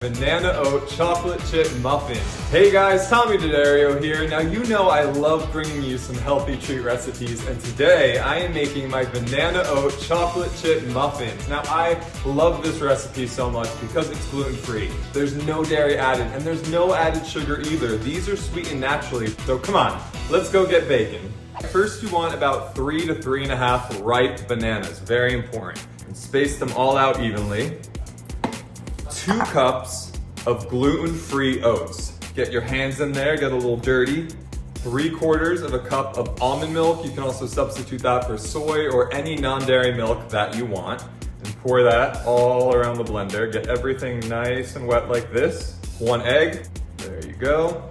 Banana-Oat chocolate chip muffins. Hey guys, Tommy DiDario here. Now you know I love bringing you some healthy treat recipes, and today I am making my Banana-Oat chocolate chip muffins. Now I love this recipe so much because it's gluten-free. There's no dairy added and there's no added sugar either. These are sweetened naturally, so come on, let's go get baking. First you want about 3 to 3.5 ripe bananas, very important. And space them all out evenly. 2 cups of gluten-free oats. Get your hands in there, get a little dirty. 3/4 of a cup of almond milk. You can also substitute that for soy or any non-dairy milk that you want. And pour that all around the blender. Get everything nice and wet like this. 1 egg, there you go.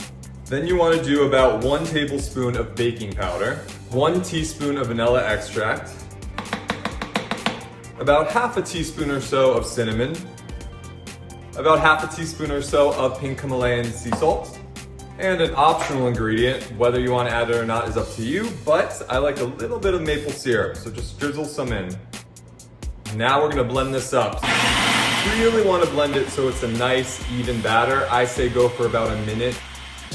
Then you want to do about 1 tablespoon of baking powder, 1 teaspoon of vanilla extract, about 1/2 teaspoon or so of cinnamon, about 1/2 teaspoon or so of pink Himalayan sea salt, and an optional ingredient, whether you want to add it or not is up to you, but I like a little bit of maple syrup, so just drizzle some in. Now we're gonna blend this up. You really want to blend it so it's a nice, even batter. I say go for about a minute.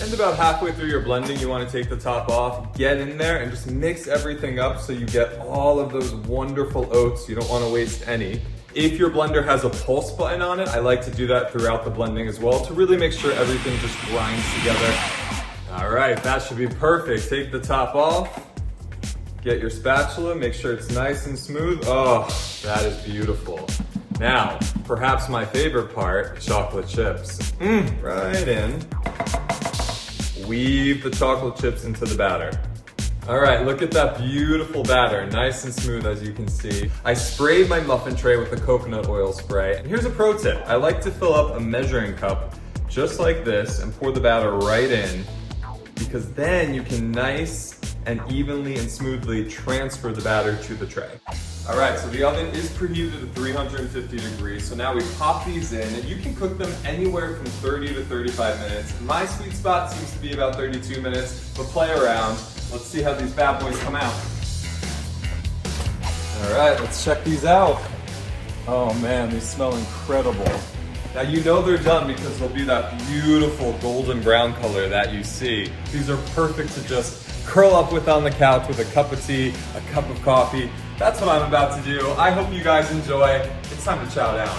And about halfway through your blending, you want to take the top off, get in there and just mix everything up so you get all of those wonderful oats. You don't want to waste any. If your blender has a pulse button on it, I like to do that throughout the blending as well to really make sure everything just grinds together. All right, that should be perfect. Take the top off, get your spatula, make sure it's nice and smooth. Oh, that is beautiful. Now, perhaps my favorite part, chocolate chips. Right in. Weave the chocolate chips into the batter. All right, look at that beautiful batter, nice and smooth as you can see. I sprayed my muffin tray with a coconut oil spray. And here's a pro tip. I like to fill up a measuring cup just like this and pour the batter right in, because then you can nice and evenly and smoothly transfer the batter to the tray. All right, so the oven is preheated at 350 degrees. So now we pop these in, and you can cook them anywhere from 30 to 35 minutes. My sweet spot seems to be about 32 minutes, but play around. Let's see how these bad boys come out. All right, let's check these out. Oh man, they smell incredible. Now you know they're done because they'll be that beautiful golden brown color that you see. These are perfect to just curl up with on the couch with a cup of tea, a cup of coffee. That's what I'm about to do. I hope you guys enjoy. It's time to chow down.